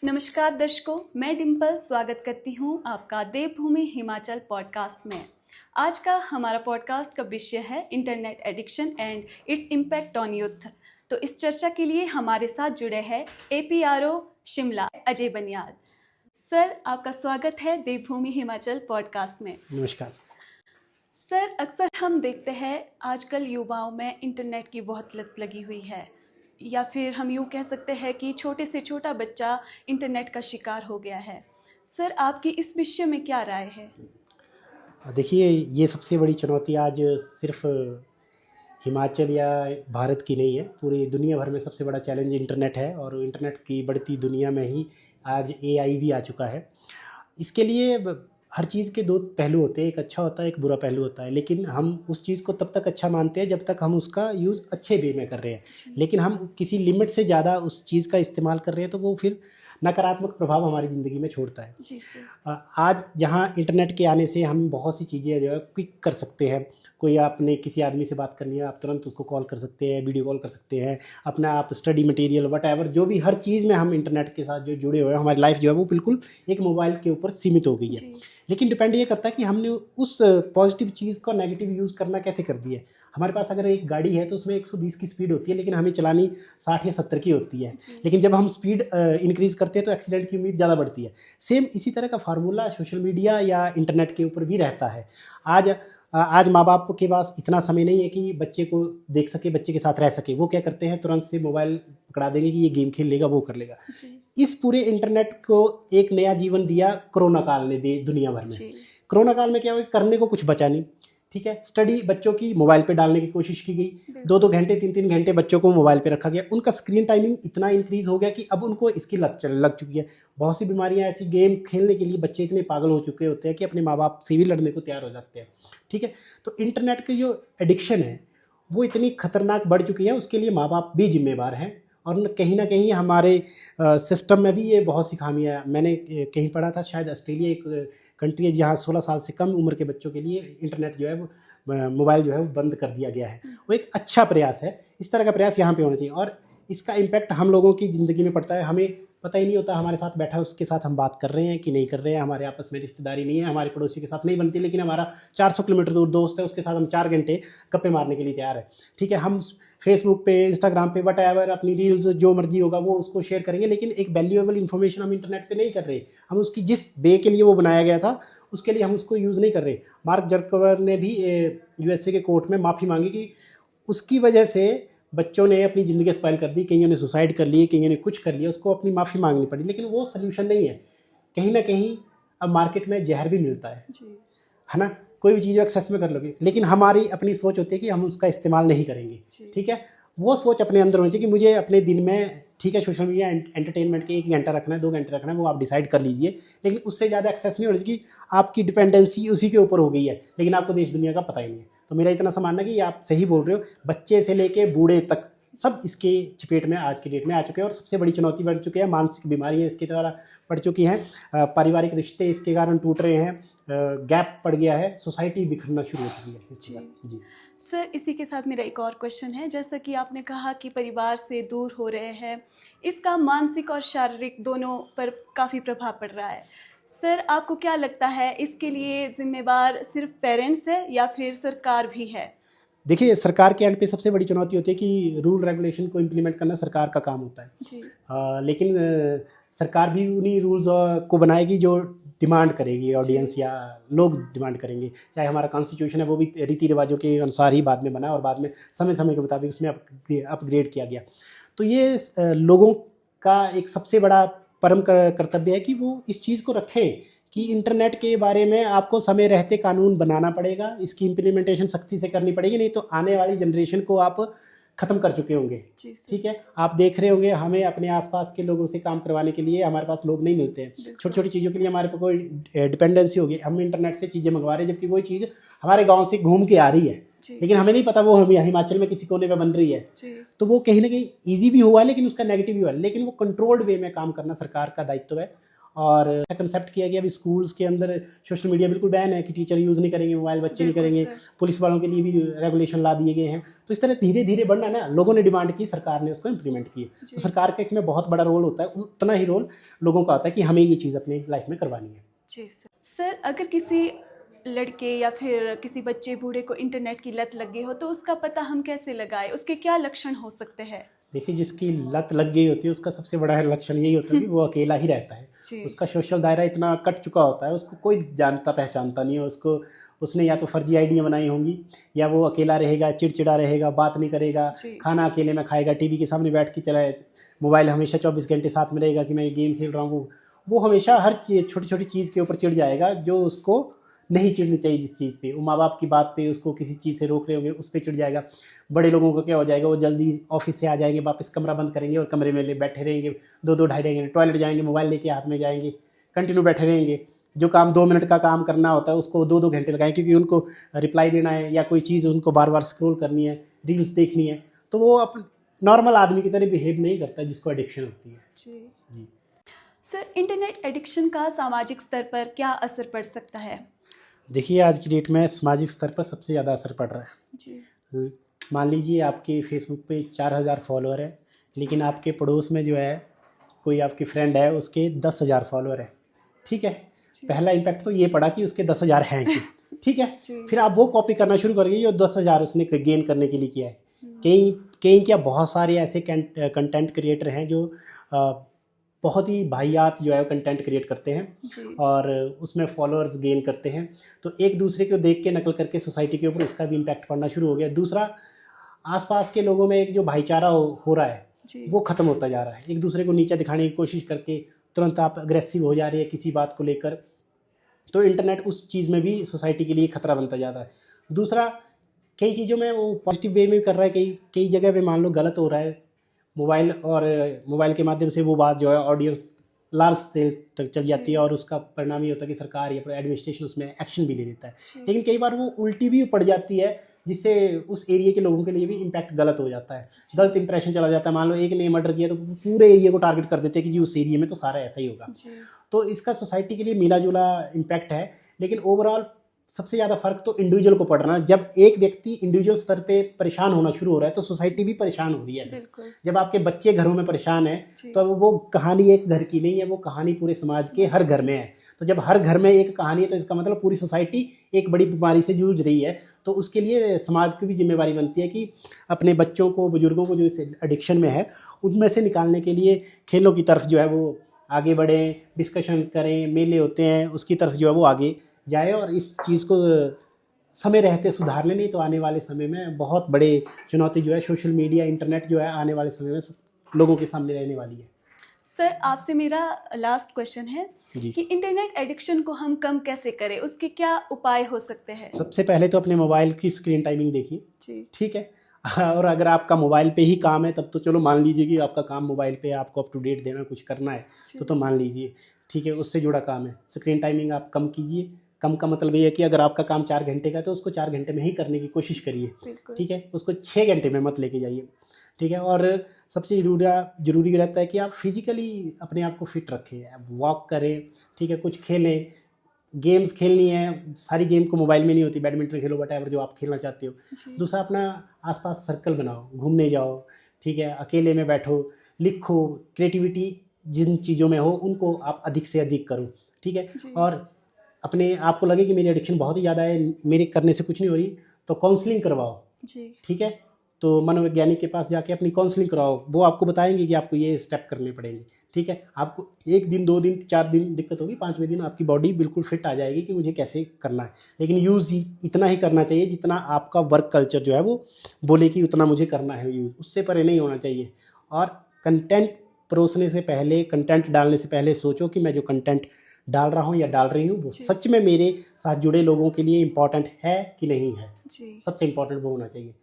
नमस्कार दर्शकों, मैं डिम्पल स्वागत करती हूँ आपका देवभूमि हिमाचल पॉडकास्ट में। आज का हमारा पॉडकास्ट का विषय है internet addiction and its impact on youth. तो इस चर्चा के लिए हमारे साथ जुड़े हैं APRO शिमला अजय बनियाल। सर, आपका स्वागत है देवभूमि हिमाचल पॉडकास्ट में। नमस्कार सर, अक्सर हम देखते हैं आजकल युवाओं में इंटरनेट की बहुत लत लगी हुई है, या फिर हम यूँ कह सकते हैं कि छोटे से छोटा बच्चा इंटरनेट का शिकार हो गया है। सर, आपकी इस विषय में क्या राय है? देखिए, ये सबसे बड़ी चुनौती आज सिर्फ हिमाचल या भारत की नहीं है, पूरी दुनिया भर में सबसे बड़ा चैलेंज इंटरनेट है। और इंटरनेट की बढ़ती दुनिया में ही आज AI भी आ चुका है। इसके लिए हर चीज़ के दो पहलू होते हैं, एक अच्छा होता है, एक बुरा पहलू होता है। लेकिन हम उस चीज़ को तब तक अच्छा मानते हैं जब तक हम उसका यूज़ अच्छे वे में कर रहे हैं। लेकिन हम किसी लिमिट से ज़्यादा उस चीज़ का इस्तेमाल कर रहे हैं तो वो फिर नकारात्मक प्रभाव हमारी ज़िंदगी में छोड़ता है। जी सर। आज जहाँ इंटरनेट के आने से हम बहुत सी चीज़ें जो है क्विक कर सकते हैं। कोई आपने किसी आदमी से बात करनी है, आप तुरंत उसको कॉल कर सकते हैं, वीडियो कॉल कर सकते हैं। अपना आप स्टडी मटेरियल वट जो भी हर चीज़ में हम इंटरनेट के साथ जो जुड़े हुए हैं, हमारी लाइफ जो है वो बिल्कुल एक मोबाइल के ऊपर सीमित हो गई है। लेकिन डिपेंड ये करता है कि हमने उस पॉजिटिव चीज़ को नेगेटिव यूज़ करना कैसे कर दिया है। हमारे पास अगर एक गाड़ी है तो उसमें 120 की स्पीड होती है, लेकिन हमें चलानी 60 या 70 की होती है। लेकिन जब हम स्पीड इंक्रीज़ करते हैं तो एक्सीडेंट की उम्मीद ज़्यादा बढ़ती है। सेम इसी तरह का फार्मूला सोशल मीडिया या इंटरनेट के ऊपर भी रहता है। आज माँ बाप के पास इतना समय नहीं है कि बच्चे को देख सके, बच्चे के साथ रह सके। वो क्या करते हैं, तुरंत से मोबाइल पकड़ा देंगे कि ये गेम खेल लेगा, वो कर लेगा। इस पूरे इंटरनेट को एक नया जीवन दिया कोरोना काल ने दे दुनिया भर में। कोरोना काल में क्या हुआ, करने को कुछ बचा नहीं। ठीक है, स्टडी बच्चों की मोबाइल पे डालने की कोशिश की गई। 2-2 घंटे 3-3 घंटे बच्चों को मोबाइल पे रखा गया। उनका स्क्रीन टाइमिंग इतना इंक्रीज हो गया कि अब उनको इसकी लत लग चुकी है। बहुत सी बीमारियां ऐसी, गेम खेलने के लिए बच्चे इतने पागल हो चुके होते हैं कि अपने माँ बाप से भी लड़ने को तैयार हो जाते हैं। ठीक है, तो इंटरनेट की जो एडिक्शन है वो इतनी खतरनाक बढ़ चुकी है, उसके लिए माँ बाप भी जिम्मेवार हैं। और कहीं ना कहीं हमारे सिस्टम में भी ये बहुत सी खामियाँ, मैंने कहीं पढ़ा था, शायद ऑस्ट्रेलिया एक कंट्री है जहाँ 16 साल से कम उम्र के बच्चों के लिए इंटरनेट जो है वो मोबाइल जो है वो बंद कर दिया गया है। वो एक अच्छा प्रयास है। इस तरह का प्रयास यहाँ पे होना चाहिए। और इसका इम्पैक्ट हम लोगों की ज़िंदगी में पड़ता है। हमें पता ही नहीं होता, हमारे साथ बैठा है उसके साथ हम बात कर रहे हैं कि नहीं कर रहे हैं। हमारे आपस में रिश्तेदारी नहीं है, हमारे पड़ोसी के साथ नहीं बनती, लेकिन हमारा 400 किलोमीटर दूर दोस्त है, उसके साथ हम 4 घंटे गप्पे मारने के लिए तैयार है। ठीक है, हम फेसबुक पे, इंस्टाग्राम पे, अपनी रील्स जो मर्जी होगा वो उसको शेयर करेंगे। लेकिन एक वैल्यूएबल इन्फॉर्मेशन हम इंटरनेट पे नहीं कर रहे। हम उसकी जिस वे के लिए वो बनाया गया था उसके लिए हम उसको यूज़ नहीं कर रहे। मार्क जर्करबर्ग ने भी USA के कोर्ट में माफ़ी मांगी कि उसकी वजह से बच्चों ने अपनी ज़िंदगी स्पाइल कर दी, कईयों ने सुसाइड कर लिए, कईयों ने कुछ कर लिया, उसको अपनी माफ़ी मांगनी पड़ी। लेकिन वो सल्यूशन नहीं है। कहीं ना कहीं अब मार्केट में जहर भी मिलता है ना। कोई भी चीज़ एक्सेस में कर लोगे, लेकिन हमारी अपनी सोच होती है कि हम उसका इस्तेमाल नहीं करेंगे। ठीक है, वो सोच अपने अंदर होनी चाहिए कि मुझे अपने दिन में, ठीक है, सोशल मीडिया एंटरटेनमेंट के 1 घंटा रखना है, 2 घंटे रखना है, वो आप डिसाइड कर लीजिए। लेकिन उससे ज़्यादा एक्सेस नहीं होना चाहिए कि आपकी डिपेंडेंसी उसी के ऊपर हो गई है, लेकिन आपको देश दुनिया का पता ही नहीं है। तो मेरा इतना सा मानना है कि आप सही बोल रहे हो, बच्चे से लेके बूढ़े तक सब इसके चपेट में आज की डेट में आ चुके हैं। और सबसे बड़ी चुनौती बन चुकी है, मानसिक बीमारियाँ इसके द्वारा बढ़ चुकी हैं, पारिवारिक रिश्ते इसके कारण टूट रहे हैं, गैप पड़ गया है, सोसाइटी बिखरना शुरू हो चुकी है इसके। जी सर, इसी के साथ मेरा एक और क्वेश्चन है। जैसा कि आपने कहा कि परिवार से दूर हो रहे हैं, इसका मानसिक और शारीरिक दोनों पर काफ़ी प्रभाव पड़ रहा है। सर, आपको क्या लगता है, इसके लिए जिम्मेवार सिर्फ पेरेंट्स है या फिर सरकार भी है? देखिए, सरकार के एंड पे सबसे बड़ी चुनौती होती है कि रूल रेगुलेशन को इम्प्लीमेंट करना सरकार का काम होता है। लेकिन सरकार भी उन्हीं रूल्स को बनाएगी जो डिमांड करेगी ऑडियंस या लोग डिमांड करेंगे। चाहे हमारा कॉन्स्टिट्यूशन है वो भी रीति रिवाजों के अनुसार ही बाद में बना और बाद में समय समय के मुताबिक उसमें अपग्रेड किया गया। तो ये लोगों का एक सबसे बड़ा परम कर्तव्य है कि वो इस चीज़ को रखें कि इंटरनेट के बारे में आपको समय रहते कानून बनाना पड़ेगा, इसकी इम्प्लीमेंटेशन सख्ती से करनी पड़ेगी, नहीं तो आने वाली जनरेशन को आप ख़त्म कर चुके होंगे। ठीक है, आप देख रहे होंगे, हमें अपने आसपास के लोगों से काम करवाने के लिए हमारे पास लोग नहीं मिलते हैं। छोटी छोटी चीज़ों के लिए हमारे पर कोई डिपेंडेंसी होगी, हम इंटरनेट से चीज़ें मंगवा रहे हैं, जबकि वही चीज़ हमारे गाँव से घूम के आ रही है, लेकिन हमें नहीं पता वो हम हिमाचल में किसी कोने में बन रही है। तो वो कहीं ना कहीं ईजी भी हुआ है, लेकिन उसका नेगेटिव भी हुआ है। लेकिन वो कंट्रोल्ड वे में काम करना सरकार का दायित्व है। और ऐसा कंसेप्ट किया गया अभी स्कूल्स के अंदर सोशल मीडिया बिल्कुल बैन है कि टीचर यूज़ नहीं करेंगे मोबाइल, बच्चे नहीं बिल्कुल करेंगे। सर। पुलिस वालों के लिए भी रेगुलेशन ला दिए गए हैं। तो इस तरह धीरे धीरे बढ़ना ना, लोगों ने डिमांड की, सरकार ने उसको इम्प्लीमेंट किया। तो जी सरकार का इसमें बहुत बड़ा रोल होता है, उतना ही रोल लोगों का होता है कि हमें ये चीज़ अपनी लाइफ में करवानी है। जी सर। सर, अगर किसी लड़के या फिर किसी बच्चे बूढ़े को इंटरनेट की लत लग गई हो तो उसका पता हम कैसे लगाएं? उसके क्या लक्षण हो सकते हैं? देखिए, जिसकी लत लग गई होती है उसका सबसे बड़ा लक्षण यही होता है कि वो अकेला ही रहता है। जी उसका सोशल दायरा इतना कट चुका होता है, उसको कोई जानता पहचानता नहीं है। उसको उसने या तो फर्जी आइडियाँ बनाई होंगी, या वो अकेला रहेगा, चिड़चिड़ा रहेगा, बात नहीं करेगा, जी खाना अकेले में खाएगा, टीवी के सामने बैठ के चलाए, मोबाइल हमेशा 24 घंटे साथ में रहेगा कि मैं गेम खेल रहा हूँ। वो हमेशा हर चीज़, छोटी छोटी चीज़ के ऊपर चिढ़ जाएगा जो उसको नहीं चिढ़नी चाहिए। जिस चीज़ पे वो माँ बाप की बात पे उसको किसी चीज़ से रोक रहे होंगे उस पर चिढ़ जाएगा। बड़े लोगों को क्या हो जाएगा, वो जल्दी ऑफिस से आ जाएंगे, वापस कमरा बंद करेंगे और कमरे में बैठे रहेंगे, 2-2 ढाई घंटे, टॉयलेट जाएंगे, मोबाइल लेके हाथ में जाएंगे, कंटिन्यू बैठे रहेंगे। जो काम 2 मिनट का काम करना होता है उसको 2-2 घंटे लगाएं, क्योंकि उनको रिप्लाई देना है या कोई चीज़ उनको बार बार स्क्रॉल करनी है, रील्स देखनी है। तो वो अपन नॉर्मल आदमी की तरह बिहेव नहीं करता जिसको एडिक्शन होती है। जी जी। सर, इंटरनेट एडिक्शन का सामाजिक स्तर पर क्या असर पड़ सकता है? देखिए, आज की डेट में सामाजिक स्तर पर सबसे ज़्यादा असर पड़ रहा है। जी मान लीजिए आपके फेसबुक पे 4000 फॉलोअर है, लेकिन आपके पड़ोस में जो है कोई आपकी फ्रेंड है, उसके 10,000 फॉलोअर है। ठीक है, जी पहला इम्पैक्ट तो ये पड़ा कि उसके 10,000 हैं कि ठीक है। जी फिर आप वो कॉपी करना शुरू करेंगे जो 10,000 उसने गेन करने के लिए किया है। हम्म, कई कई क्या, बहुत सारे ऐसे कंटेंट क्रिएटर हैं जो अ, बहुत ही वाहियात जो है कंटेंट क्रिएट करते हैं जी और उसमें फॉलोअर्स गेन करते हैं। तो एक दूसरे को देख के नकल करके सोसाइटी के ऊपर उसका भी इम्पैक्ट पड़ना शुरू हो गया। दूसरा, आसपास के लोगों में एक जो भाईचारा हो रहा है जी वो ख़त्म होता जा रहा है। एक दूसरे को नीचा दिखाने की कोशिश करके तुरंत आप अग्रेसिव हो जा रहे हैं किसी बात को लेकर। तो इंटरनेट उस चीज़ में भी सोसाइटी के लिए खतरा बनता जाता है। दूसरा, कई चीज़ों में वो पॉजिटिव वे में भी कर रहा है, कई कई जगह पे मान लो गलत हो रहा है। मोबाइल के माध्यम से वो बात जो है ऑडियंस लार्ज स्केल तक चल जाती है जी और उसका परिणाम ये होता है कि सरकार या एडमिनिस्ट्रेशन उसमें एक्शन भी ले लेता है। जी लेकिन कई बार वो उल्टी भी पड़ जाती है, जिससे उस एरिया के लोगों के लिए भी इम्पैक्ट गलत हो जाता है, गलत इंप्रेशन चला जाता है। मान लो एक ने मर्डर किया तो पूरे एरिया को टारगेट कर देते हैं कि जी उस एरिया में तो सारा ऐसा ही होगा। जी तो इसका सोसाइटी के लिए मिला जुला इम्पैक्ट है। लेकिन ओवरऑल सबसे ज़्यादा फर्क तो इंडिविजुअल को पड़ रहा है। जब एक व्यक्ति इंडिविजुअल स्तर पे परेशान होना शुरू हो रहा है तो सोसाइटी भी परेशान हो रही है। बिल्कुल जब आपके बच्चे घरों में परेशान हैं जी तो अब वो कहानी एक घर की नहीं है, वो कहानी पूरे समाज के हर घर में है। तो जब हर घर में एक कहानी है तो इसका मतलब पूरी सोसाइटी एक बड़ी बीमारी से जूझ रही है। तो उसके लिए समाज की भी जिम्मेवारी बनती है कि अपने बच्चों को, बुजुर्गों को जो इस एडिक्शन में है उनमें से निकालने के लिए खेलों की तरफ जो है वो आगे बढ़ें, डिस्कशन करें, मेले होते हैं उसकी तरफ जो है वो आगे जाए और इस चीज़ को समय रहते सुधार लें। नहीं तो आने वाले समय में बहुत बड़े चुनौती जो है सोशल मीडिया, इंटरनेट जो है आने वाले समय में लोगों के सामने रहने वाली है। सर, आपसे मेरा लास्ट क्वेश्चन है जी। कि इंटरनेट एडिक्शन को हम कम कैसे करें, उसके क्या उपाय हो सकते हैं? सबसे पहले तो अपने मोबाइल की स्क्रीन टाइमिंग देखिए। जी ठीक है। और अगर आपका मोबाइल पे ही काम है तब तो चलो मान लीजिए कि आपका काम मोबाइल पे है, आपको अप टू डेट देना, कुछ करना है जी तो मान लीजिए। ठीक है, उससे जुड़ा काम है। स्क्रीन टाइमिंग आप कम कीजिए। कम का मतलब ये है कि अगर आपका काम 4 घंटे का है तो उसको 4 घंटे में ही करने की कोशिश करिए। बिल्कुल ठीक है, उसको 6 घंटे में मत लेके जाइए। ठीक है, और सबसे ज़रूरी रहता है कि आप फिजिकली अपने आप को फिट रखें, आप वॉक करें। ठीक है, कुछ खेलें, गेम्स खेलनी है, सारी गेम को मोबाइल में नहीं होती, बैडमिंटन खेलो, वट जो आप खेलना चाहते हो। जी दूसरा, अपना आसपास सर्कल बनाओ, घूमने जाओ। ठीक है, अकेले में बैठो, लिखो, क्रिएटिविटी जिन चीज़ों में हो उनको आप अधिक से अधिक करो। ठीक है, जी और अपने आप को लगे कि मेरी एडिक्शन बहुत ही ज़्यादा है, मेरे करने से कुछ नहीं हो रही, तो काउंसलिंग करवाओ। जी ठीक है, तो मनोवैज्ञानिक के पास जाके अपनी काउंसलिंग कराओ, वो आपको बताएंगे कि आपको ये स्टेप करने पड़ेंगे। ठीक है, आपको 1 दिन, 2 दिन, 4 दिन दिक्कत होगी, 5वें दिन आपकी बॉडी बिल्कुल फिट आ जाएगी कि मुझे कैसे करना है। लेकिन यूज़ इतना ही करना चाहिए जितना आपका वर्क कल्चर जो है वो बोले कि उतना मुझे करना है यूज़, उससे परे नहीं होना चाहिए। और कंटेंट परोसने से पहले, कंटेंट डालने से पहले सोचो कि मैं जो कंटेंट डाल रहा हूँ या डाल रही हूँ वो जी सच में मेरे साथ जुड़े लोगों के लिए इम्पॉर्टेंट है कि नहीं है। जी सबसे इम्पॉर्टेंट वो होना चाहिए।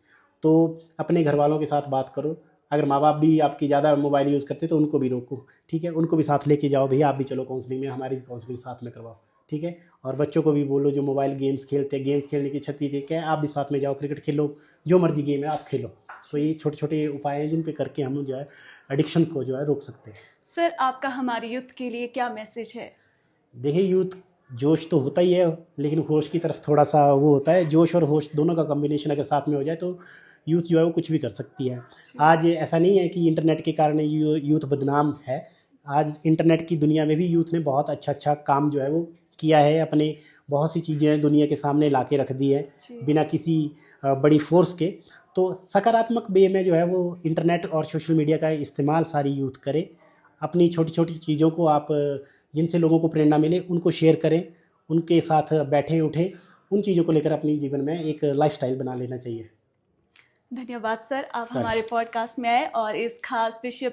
तो अपने घर वालों के साथ बात करो। अगर माँ बाप भी आपकी ज़्यादा मोबाइल यूज़ करते तो उनको भी रोको। ठीक है, उनको भी साथ लेके जाओ, भैया आप भी चलो काउंसलिंग में, हमारी भी काउंसलिंग साथ में करवाओ। ठीक है, और बच्चों को भी बोलो जो मोबाइल गेम्स खेलते हैं, गेम्स खेलने की छत्ती ठीक है, आप भी साथ में जाओ, क्रिकेट खेलो, जो मर्जी गेम है आप खेलो। तो ये छोटे छोटे उपाय हैं जिन पे करके हम जो है एडिक्शन को जो है रोक सकते हैं। सर, आपका हमारे यूथ के लिए क्या मैसेज है? देखिए, यूथ जोश तो होता ही है, लेकिन होश की तरफ थोड़ा सा वो होता है। जोश और होश दोनों का कॉम्बिनेशन अगर साथ में हो जाए तो यूथ जो है वो कुछ भी कर सकती है। आज ऐसा नहीं है कि इंटरनेट के कारण यूथ बदनाम है। आज इंटरनेट की दुनिया में भी यूथ ने बहुत अच्छा अच्छा काम जो है वो किया है, अपने बहुत सी चीज़ें दुनिया के सामने ला के रख दी है बिना किसी बड़ी फोर्स के। तो सकारात्मक वे में जो है वो इंटरनेट और सोशल मीडिया का इस्तेमाल सारी यूथ करे। अपनी छोटी छोटी चीज़ों को आप जिनसे लोगों को प्रेरणा मिले उनको शेयर करें, उनके साथ बैठें उठें, उन चीज़ों को लेकर अपने जीवन में एक लाइफस्टाइल बना लेना चाहिए। धन्यवाद सर, आप हमारे पॉडकास्ट में आए और इस खास विषय